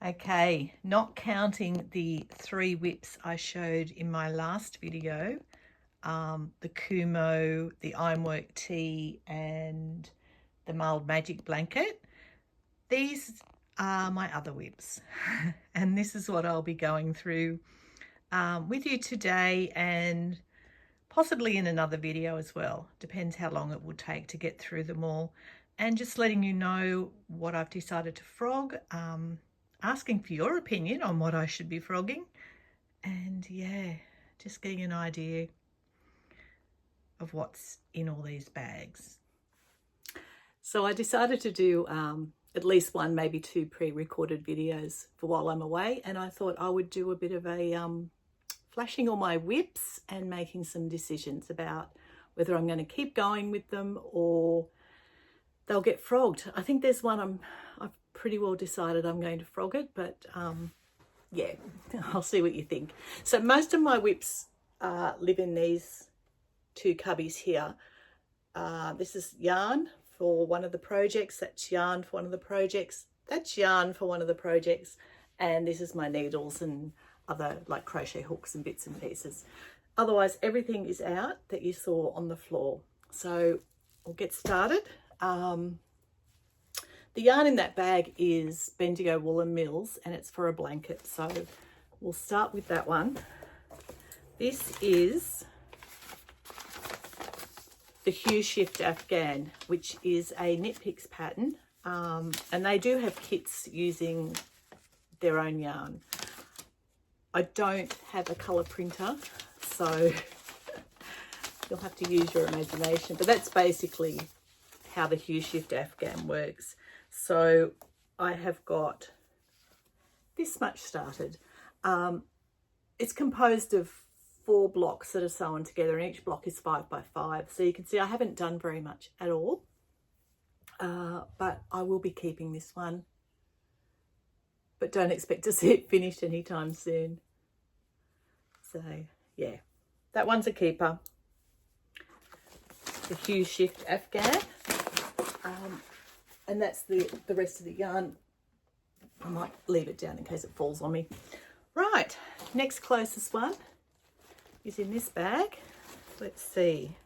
Okay, not counting the 3 whips I showed in my last video, the Kumo, the Ironwork Tee and the Mild Magic Blanket. These are my other whips and this is what I'll be going through with you today and possibly in another video as well. Depends how long it will take to get through them all. And just letting you know what I've decided to frog, asking for your opinion on what I should be frogging, and yeah, just getting an idea of what's in all these bags. So I decided to do at least one, maybe 2 pre-recorded videos for while I'm away, and I thought I would do a bit of a flashing all my whips and making some decisions about whether I'm going to keep going with them or they'll get frogged. I think there's one I've pretty well decided I'm going to frog it, but yeah, I'll see what you think. So most of my whips live in these 2 cubbies here. This is yarn for one of the projects, that's yarn for one of the projects, that's yarn for one of the projects, and this is my needles and other like crochet hooks and bits and pieces. Otherwise everything is out that you saw on the floor. So we'll get started. The yarn in that bag is Bendigo Woolen Mills and it's for a blanket, so we'll start with that one. This is the Hue Shift Afghan, which is a Knit Picks pattern, and they do have kits using their own yarn. I don't have a colour printer, so you'll have to use your imagination, but that's basically how the Hue Shift Afghan works. So I have got this much started. It's composed of 4 blocks that are sewn together, and each block is 5 by 5. So you can see I haven't done very much at all, but I will be keeping this one. But don't expect to see it finished anytime soon. So yeah, that one's a keeper. The Hue Shift Afghan. And that's the rest of the yarn. I might leave it down in case it falls on me. Right, next closest one is in this bag. Let's see.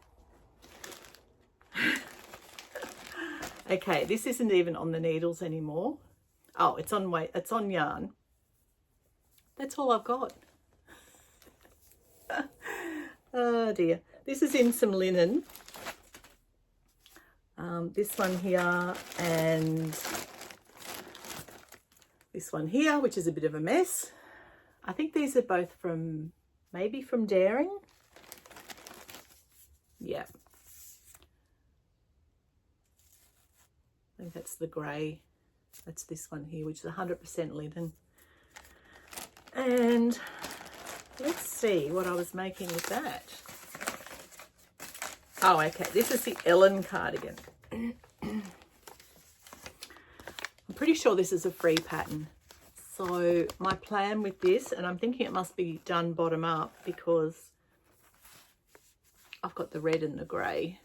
Okay, this isn't even on the needles anymore. Oh, it's on weight, it's on yarn. That's all I've got. Oh dear. This is in some linen. This one here and this one here, which is a bit of a mess. I think these are both from, maybe from Daring. Yeah. I think that's the grey. That's this one here, which is 100% linen. And let's see what I was making with that. Oh, okay. This is the Ellen cardigan. I'm pretty sure this is a free pattern. So my plan with this, and I'm thinking it must be done bottom up because I've got the red and the grey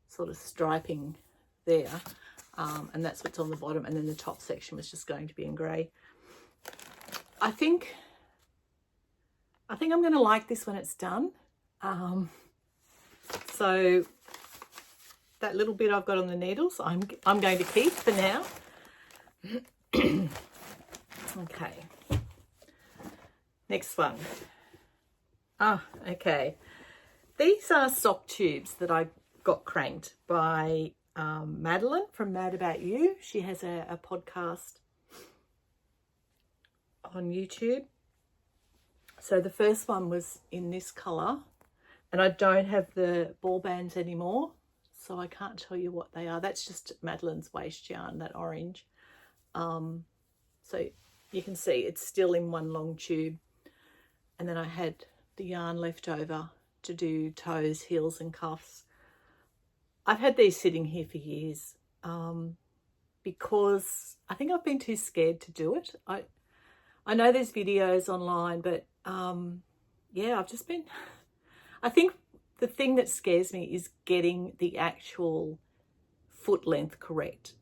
sort of striping there, and that's what's on the bottom, and then the top section was just going to be in grey. I think I'm going to like this when it's done. So that little bit I've got on the needles, I'm going to keep for now. Okay, next one. Ah, okay. These are sock tubes that I got cranked by Madeline from Mad About You. She has a podcast on YouTube. So the first one was in this colour, and I don't have the ball bands anymore, so I can't tell you what they are. That's just Madeline's waist yarn, that orange. So you can see it's still in one long tube, and then I had the yarn left over to do toes, heels and cuffs. I've had these sitting here for years because I think I've been too scared to do it. I know there's videos online, but yeah, I've just been, I think the thing that scares me is getting the actual foot length correct.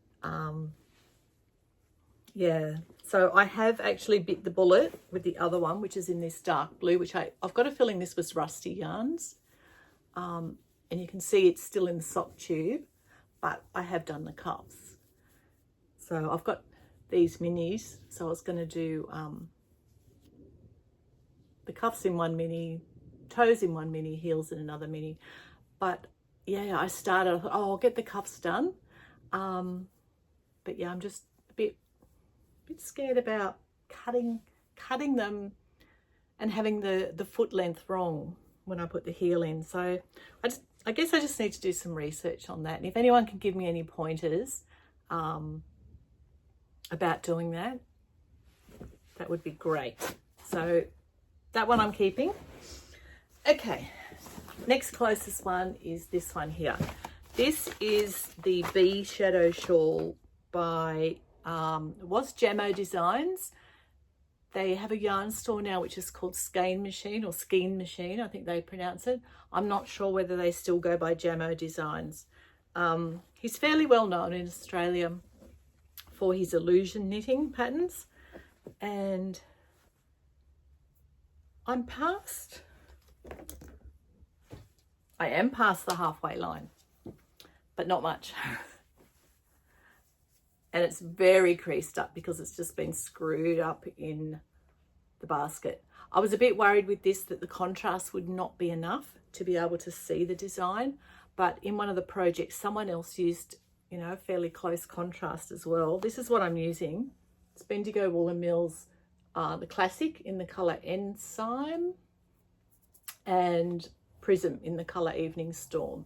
yeah, so I have actually bit the bullet with the other one, which is in this dark blue, which I've got a feeling this was Rusty Yarns. And you can see it's still in the sock tube, but I have done the cuffs. So I've got these minis, so I was going to do the cuffs in one mini, toes in one mini, heels in another mini. But yeah, I thought, oh, I'll get the cuffs done. But yeah, I'm just a bit scared about cutting them and having the foot length wrong when I put the heel in. So I guess I just need to do some research on that. And if anyone can give me any pointers about doing that, that would be great. So that one I'm keeping. Okay, next closest one is this one here. This is the Bee Shadow Shawl by, was Jamo Designs. They have a yarn store now which is called Skein Machine, or Skein Machine, I think they pronounce it. I'm not sure whether they still go by Jamo Designs. He's fairly well known in Australia for his illusion knitting patterns, and I am past the halfway line, but not much. And it's very creased up because it's just been screwed up in the basket. I was a bit worried with this that the contrast would not be enough to be able to see the design, but in one of the projects someone else used, you know, fairly close contrast as well. This is what I'm using. It's Bendigo Woolen Mills, the classic in the colour Enzyme, and Prism in the colour Evening Storm.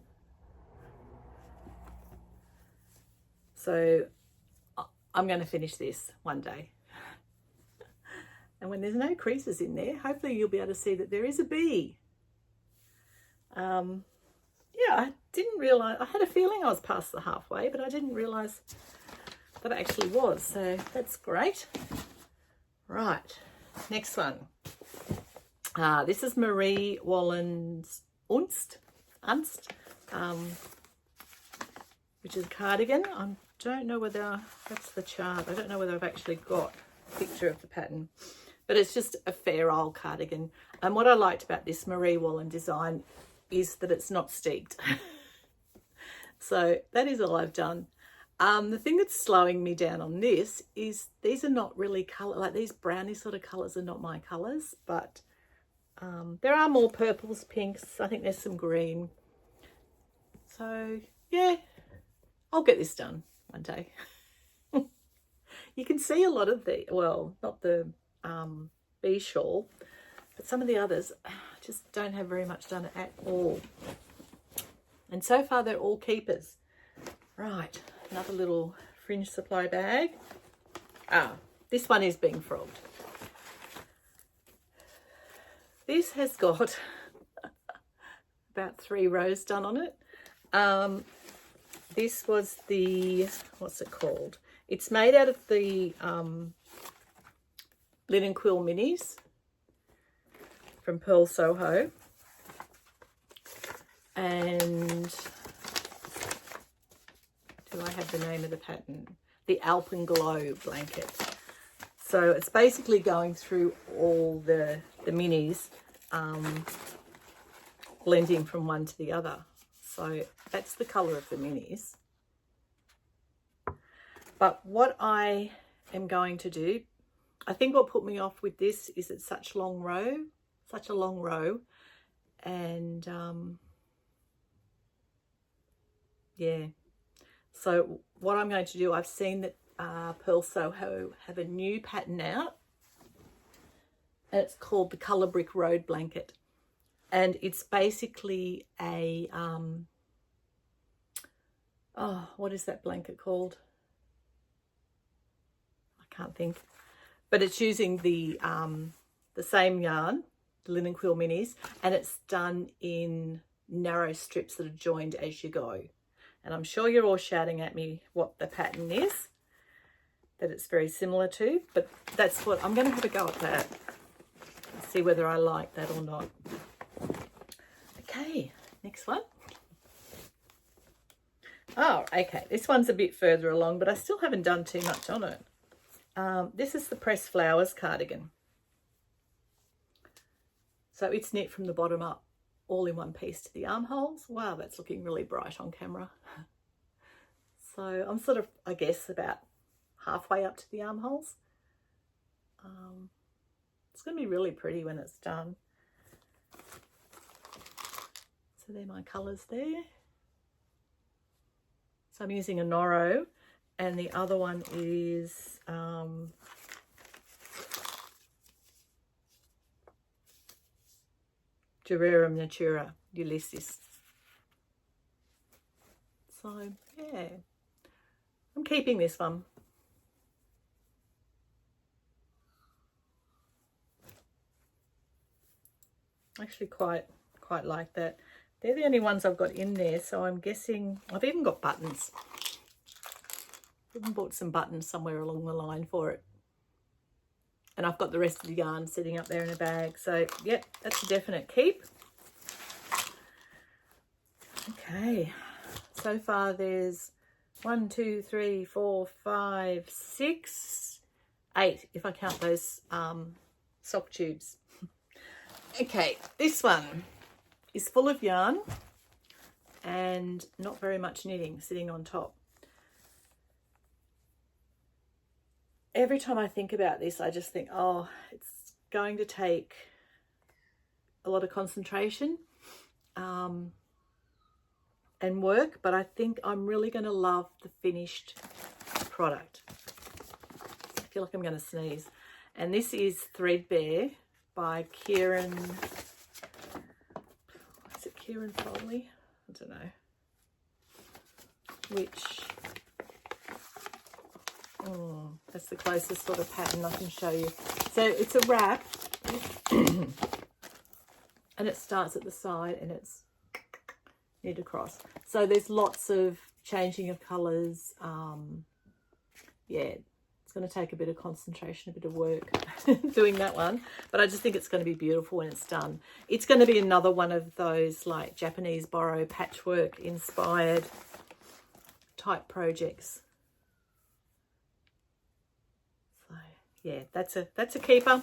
So I'm going to finish this one day. And when there's no creases in there, hopefully you'll be able to see that there is a bee. Yeah, I didn't realise, I had a feeling I was past the halfway, but I didn't realise that I actually was. So that's great. Right, next one. This is Marie Wallen's Unst, which is a cardigan. I don't know whether that's the chart. I don't know whether I've actually got a picture of the pattern, but it's just a fair old cardigan. And what I liked about this Marie Wallen design is that it's not steeked. So that is all I've done. The thing that's slowing me down on this is these are not really colour, like these brownie sort of colours are not my colours, but there are more purples, pinks. I think there's some green. So yeah, I'll get this done one day. You can see a lot of the, well, not the bee shawl, but some of the others just don't have very much done at all. And so far they're all keepers. Right, another little fringe supply bag. This one is being frogged. This has got about 3 rows done on it. This was the, what's it called? It's made out of the Linen Quill Minis from Pearl Soho. And do I have the name of the pattern? The Alpenglow blanket. So it's basically going through all the minis, blending from one to the other. So that's the colour of the minis. But what I am going to do, I think what put me off with this is it's such a long row. And yeah. So what I'm going to do, I've seen that Pearl Soho have a new pattern out. And it's called the Colour Brick Road Blanket. And it's basically a, oh, what is that blanket called? I can't think. But it's using the same yarn, the Linen Quill Minis, and it's done in narrow strips that are joined as you go. And I'm sure you're all shouting at me what the pattern is, that it's very similar to, but that's what, I'm going to have a go at that. See whether I like that or not. Okay, next one. Oh, okay, this one's a bit further along, but I still haven't done too much on it. This is the Pressed Flowers cardigan. So it's knit from the bottom up, all in one piece to the armholes. Wow, that's looking really bright on camera. So I'm sort of, I guess, about halfway up to the armholes. It's going to be really pretty when it's done. So they're my colours there. So I'm using a Noro, and the other one is Geranium Natura Ulysses. So yeah, I'm keeping this one. Actually quite like that. They're the only ones I've got in there, so I'm guessing I've even got buttons. I've even bought some buttons somewhere along the line for it. And I've got the rest of the yarn sitting up there in a bag. So yep, that's a definite keep. Okay, so far there's 1, 2, 3, 4, 5, 6, 8 if I count those sock tubes. Okay, this one is full of yarn and not very much knitting sitting on top. Every time I think about this, I just think, oh, it's going to take a lot of concentration and work, but I think I'm really going to love the finished product. I feel like I'm going to sneeze. And this is Threadbare by Kieran, is it Kieran Foley? I don't know. Which, that's the closest sort of pattern I can show you. So it's a wrap and it starts at the side and it's knit across. So there's lots of changing of colours. Yeah, it's going to take a bit of concentration, a bit of work doing that one, but I just think it's going to be beautiful when it's done. It's going to be another one of those like Japanese Boro patchwork inspired type projects. So yeah, that's a keeper.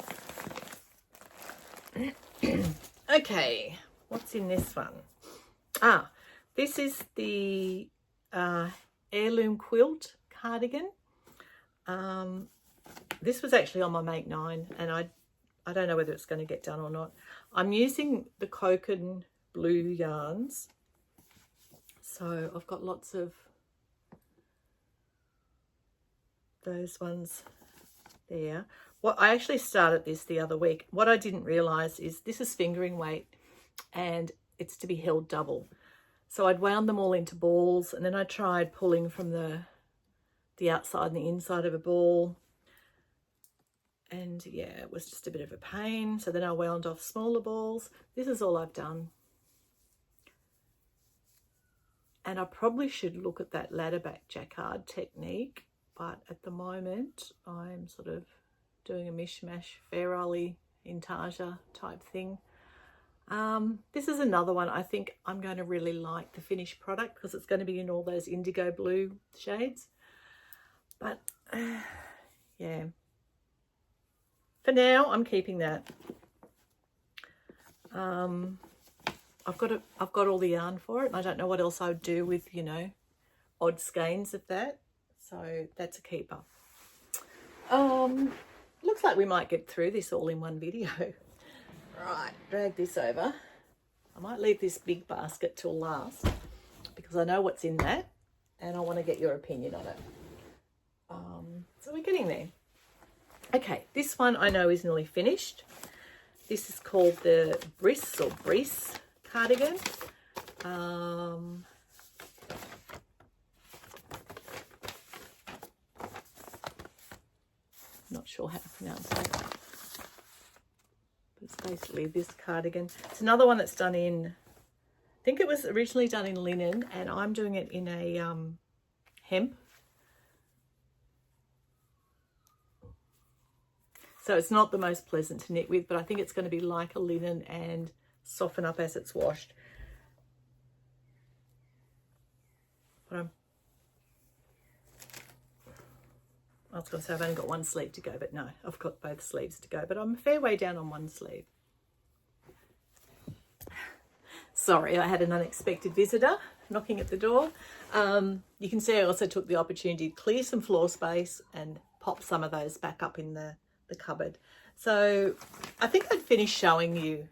Okay, what's in this one? This is the Heirloom Quilt cardigan. This was actually on my Make 9 and I don't know whether it's going to get done or not. I'm using the Koken blue yarns. So I've got lots of those ones there. I actually started this the other week. What I didn't realise is this is fingering weight and it's to be held double. So I'd wound them all into balls and then I tried pulling from the outside and the inside of a ball. And yeah, it was just a bit of a pain. So then I wound off smaller balls. This is all I've done. And I probably should look at that ladder back jacquard technique, but at the moment I'm sort of doing a mishmash Fairali intarsia type thing. This is another one I think I'm going to really like the finished product because it's going to be in all those indigo blue shades. But yeah, for now I'm keeping that. I've got all the yarn for it and I don't know what else I would do with, you know, odd skeins of that. So that's a keeper. Looks like we might get through this all in one video. Right, drag this over. I might leave this big basket till last because I know what's in that and I want to get your opinion on it. So we're getting there. Okay, this one I know is nearly finished. This is called the Briss or Brice cardigan. Not sure how to pronounce that. But it's basically this cardigan. It's another one that's done in, I think it was originally done in linen and I'm doing it in a hemp. So it's not the most pleasant to knit with, but I think it's going to be like a linen and soften up as it's washed. But I was going to say I've only got one sleeve to go, but no, I've got both sleeves to go, but I'm a fair way down on one sleeve. Sorry, I had an unexpected visitor knocking at the door. You can see I also took the opportunity to clear some floor space and pop some of those back up in the cupboard. So I think I'd finished showing you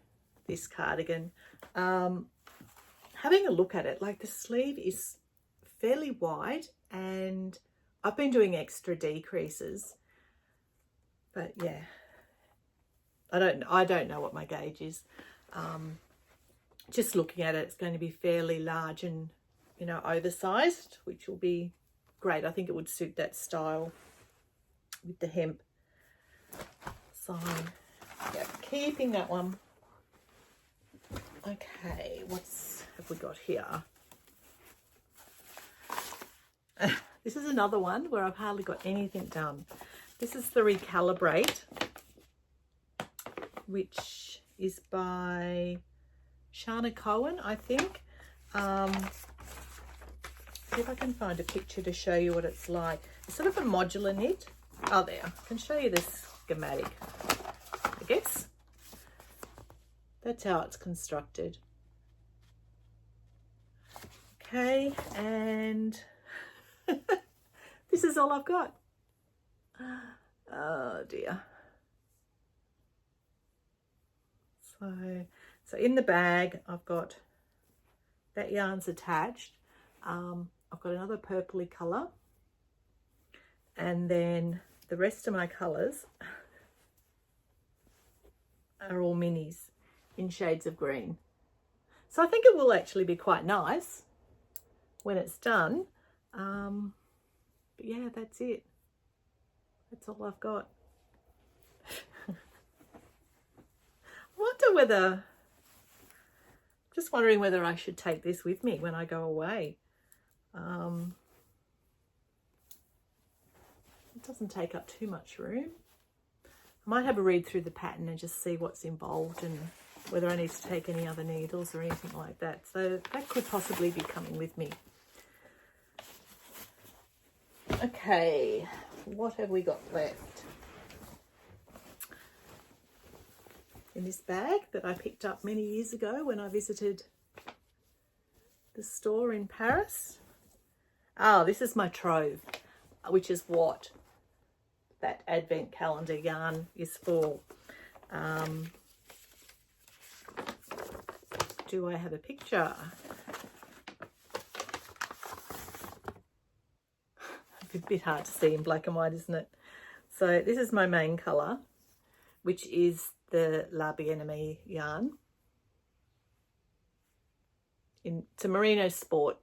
this cardigan. Having a look at it, like the sleeve is fairly wide, and I've been doing extra decreases, but yeah, I don't know what my gauge is. Just looking at it, it's going to be fairly large and, you know, oversized, which will be great. I think it would suit that style with the hemp. So yeah, keeping that one. Okay, what's have we got here? This is another one where I've hardly got anything done. This is the Recalibrate, which is by Shana Cohen, I think. See if I can find a picture to show you what it's like. It's sort of a modular knit. Oh, there. I can show you this schematic, I guess. That's how it's constructed. Okay, and this is all I've got. Oh dear. So in the bag, I've got that yarn's attached. I've got another purpley colour, and then the rest of my colours are all minis in shades of green. So I think it will actually be quite nice when it's done. But yeah, that's it. That's all I've got. I wonder whether, just wondering whether I should take this with me when I go away. It doesn't take up too much room. I might have a read through the pattern and just see what's involved and whether I need to take any other needles or anything like that. So that could possibly be coming with me. Okay, what have we got left? In this bag that I picked up many years ago when I visited the store in Paris. Oh, this is my trove, which is what that advent calendar yarn is for. Do I have a picture? It's a bit hard to see in black and white, isn't it? So this is my main colour, which is the La Bien-Aimée yarn. It's a merino sport,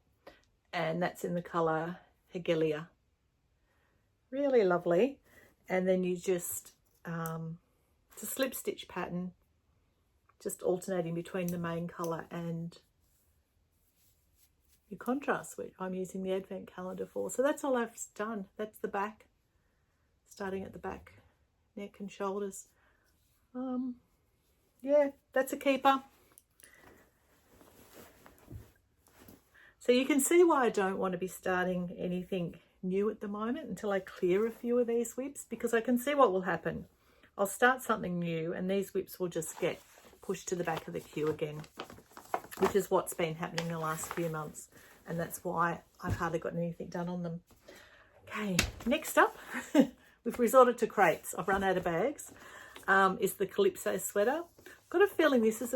and that's in the colour Hegelia. Really lovely. And then you just, it's a slip stitch pattern, just alternating between the main colour and your contrast, which I'm using the advent calendar for. So that's all I've done. That's the back, starting at the back, neck and shoulders. Yeah, that's a keeper. So you can see why I don't want to be starting anything new at the moment until I clear a few of these whips, because I can see what will happen. I'll start something new and these whips will just get pushed to the back of the queue again, which is what's been happening the last few months, and that's why I've hardly got anything done on them. Okay, next up, we've resorted to crates. I've run out of bags. Is the Calypso sweater. Got a feeling this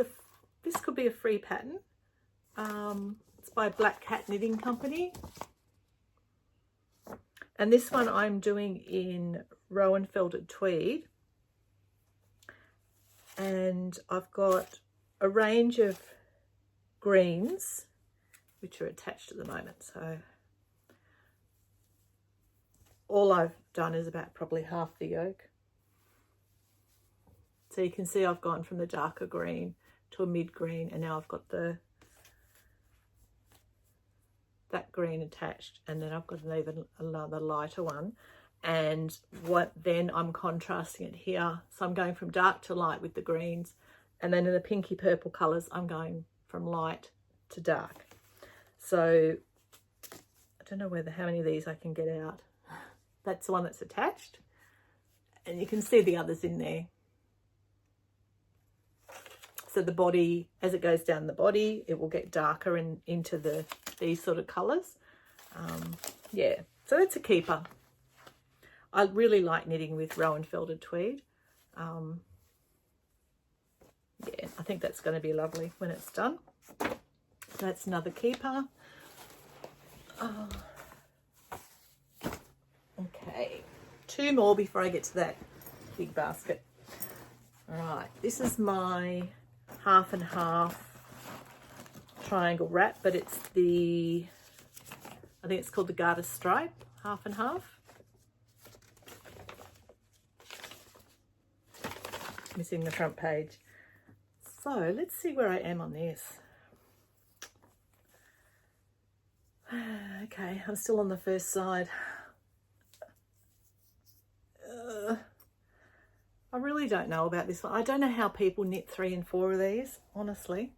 could be a free pattern. It's by Black Cat Knitting Company. And this one I'm doing in Rowan Felted Tweed. And I've got a range of greens, which are attached at the moment. So all I've done is about probably half the yoke. So you can see I've gone from the darker green to a mid green, and now I've got that green attached, and then I've got another lighter one, and then I'm contrasting it here. So I'm going from dark to light with the greens, and then in the pinky purple colours I'm going from light to dark. So I don't know how many of these I can get out. That's the one that's attached. And you can see the others in there. So the body, as it goes down the body, it will get darker and into these sort of colours. Yeah, so that's a keeper. I really like knitting with Rowan felted tweed. Yeah, I think that's going to be lovely when it's done. That's another keeper. Okay, 2 more before I get to that big basket. All right, this is my half and half triangle wrap, but it's I think it's called the Garter Stripe, half and half. Missing the front page. So let's see where I am on this. Okay, I'm still on the first side. I really don't know about this one. I don't know how people knit 3 and 4 of these, honestly.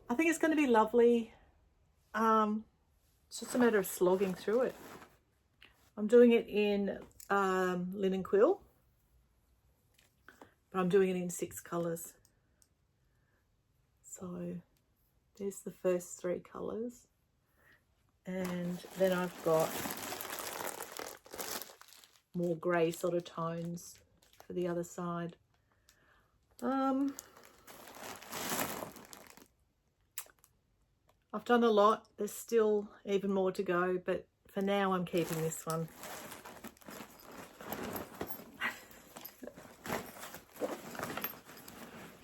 I think it's going to be lovely. It's just a matter of slogging through it. I'm doing it in linen quill, but I'm doing it in 6 colours. So there's the first 3 colours, and then I've got more grey sort of tones for the other side. I've done a lot. There's still even more to go, but for now I'm keeping this one.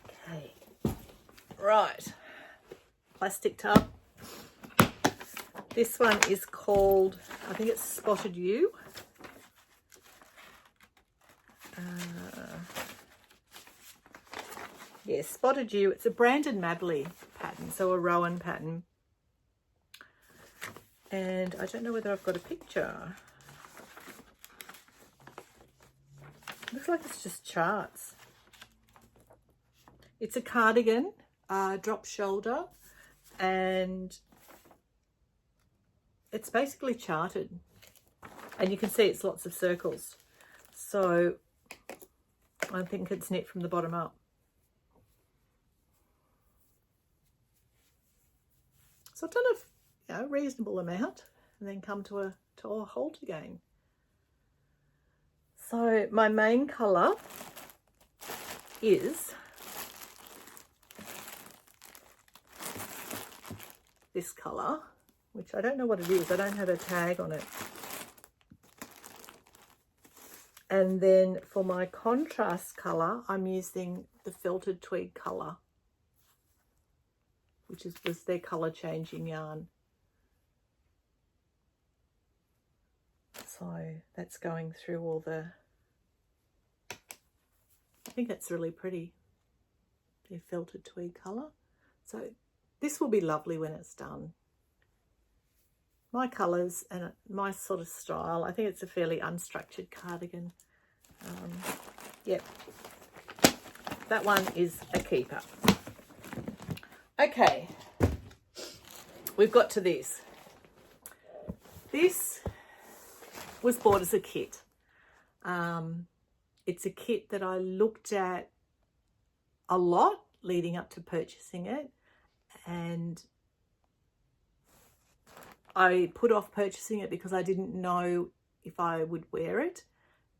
Okay, right, plastic tub. This one is called, I think it's Spotted You. Yeah, Spotted You. It's a Brandon Madley pattern, so a Rowan pattern. And I don't know whether I've got a picture. Looks like it's just charts. It's a cardigan, drop shoulder, and it's basically charted. And you can see it's lots of circles. So I think it's knit from the bottom up. So I've done a reasonable amount and then come to a halt again. So my main colour is this colour, which I don't know what it is. I don't have a tag on it. And then for my contrast colour, I'm using the Felted Tweed colour, which was their colour changing yarn. So that's going through all the, I think that's really pretty, their Felted Tweed colour. So this will be lovely when it's done. My colours and my sort of style, I think it's a fairly unstructured cardigan. Yep, that one is a keeper. Okay, we've got to this. This was bought as a kit. It's a kit that I looked at a lot leading up to purchasing it, and I put off purchasing it because I didn't know if I would wear it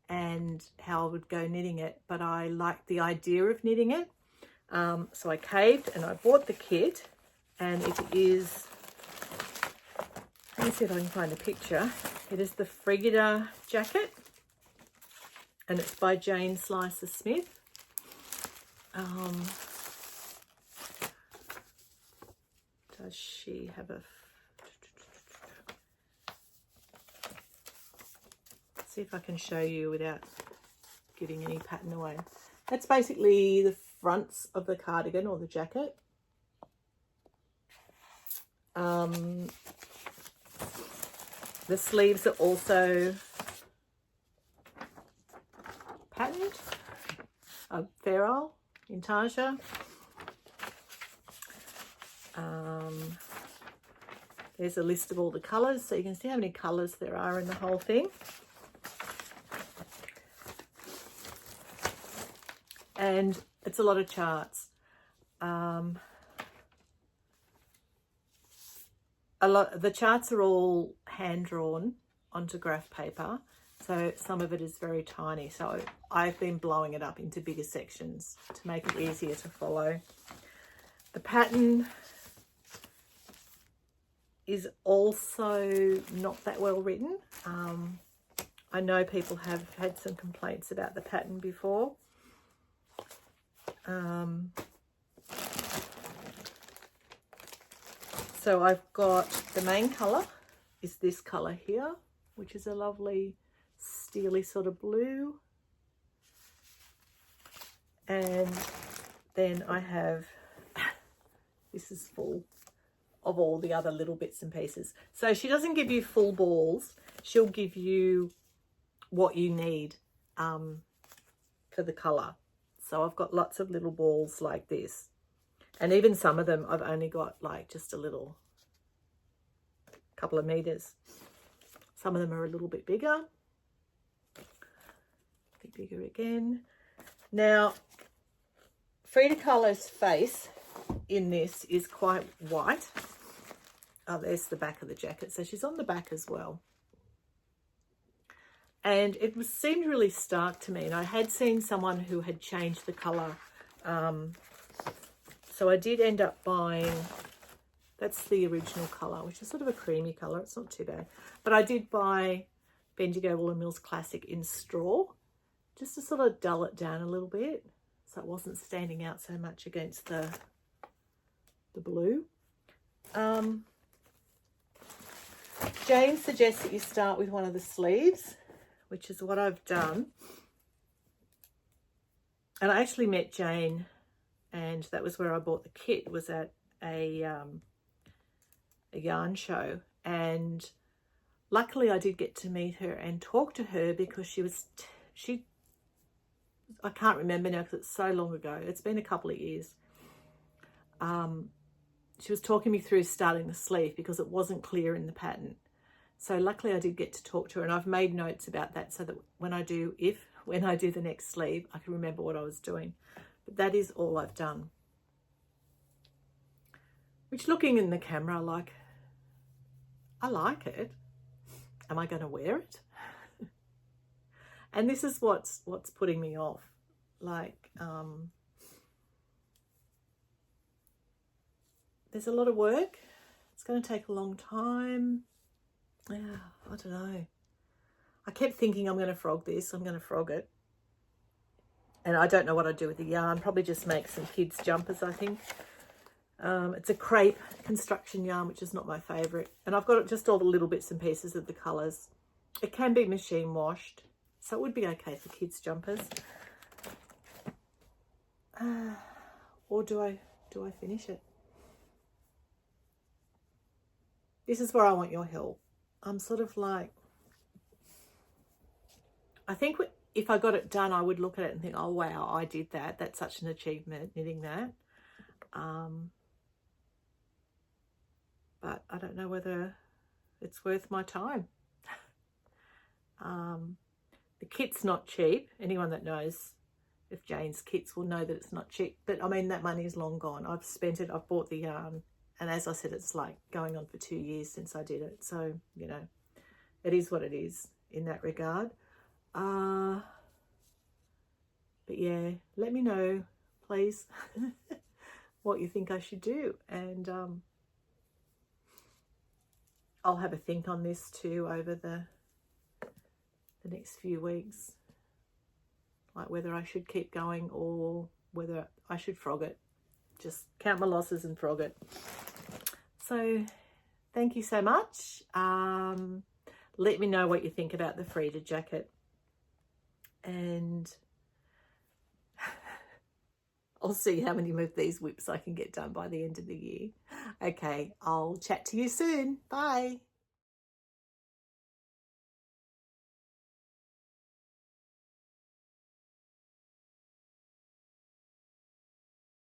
and how I would go knitting it, but I liked the idea of knitting it. So I caved and I bought the kit, and it is, let me see if I can find a picture. It is the Frigida jacket, and it's by Jane Slicer Smith. Does she have a, let's see if I can show you without giving any pattern away. That's basically the fronts of the cardigan or the jacket. The sleeves are also patterned, ferrule, intarsia. There's a list of all the colours, so you can see how many colours there are in the whole thing. And it's a lot of charts. The charts are all hand-drawn onto graph paper, so some of it is very tiny. So I've been blowing it up into bigger sections to make it easier to follow. The pattern is also not that well written. I know people have had some complaints about the pattern before. So I've got the main colour is this colour here, which is a lovely steely sort of blue. And then I have, this is full of all the other little bits and pieces. So she doesn't give you full balls. She'll give you what you need for the colour. So I've got lots of little balls like this. And even some of them I've only got like just a little couple of meters. Some of them are a little bit bigger. A bit bigger again. Now, Frida Kahlo's face in this is quite white. Oh, there's the back of the jacket. So she's on the back as well. And it seemed really stark to me. And I had seen someone who had changed the colour. So I did end up buying, that's the original colour, which is sort of a creamy colour. It's not too bad. But I did buy Bendigo Woolen Mills Classic in straw, just to sort of dull it down a little bit, so it wasn't standing out so much against the blue. Jane suggests that you start with one of the sleeves, which is what I've done. And I actually met Jane, and that was where I bought the kit, was at a yarn show. And luckily I did get to meet her and talk to her, because I can't remember now because it's so long ago. It's been a couple of years. She was talking me through starting the sleeve because it wasn't clear in the pattern. So luckily I did get to talk to her, and I've made notes about that so that when I do the next sleeve, I can remember what I was doing. But that is all I've done. Which, looking in the camera, I like it. Am I going to wear it? And this is what's putting me off. There's a lot of work. It's going to take a long time. Yeah, I don't know. I kept thinking I'm going to frog this. I'm going to frog it. And I don't know what I'd do with the yarn. Probably just make some kids' jumpers, I think. It's a crepe construction yarn, which is not my favourite. And I've got just all the little bits and pieces of the colours. It can be machine washed, so it would be okay for kids' jumpers. Or do I finish it? This is where I want your help. I'm sort of like, I think if I got it done, I would look at it and think, oh wow, I did that. That's such an achievement, knitting that. But I don't know whether it's worth my time. The kit's not cheap. Anyone that knows of Jane's kits will know that it's not cheap. But I mean, that money is long gone. I've spent it. I've bought the yarn. And as I said, it's like going on for 2 years since I did it. So, you know, it is what it is in that regard. But yeah, let me know, please, what you think I should do. And I'll have a think on this too over the next few weeks. Like whether I should keep going or whether I should frog it. Just count my losses and frog it. So thank you so much. Let me know what you think about the Frida jacket. And I'll see how many of these whips I can get done by the end of the year. Okay, I'll chat to you soon. Bye.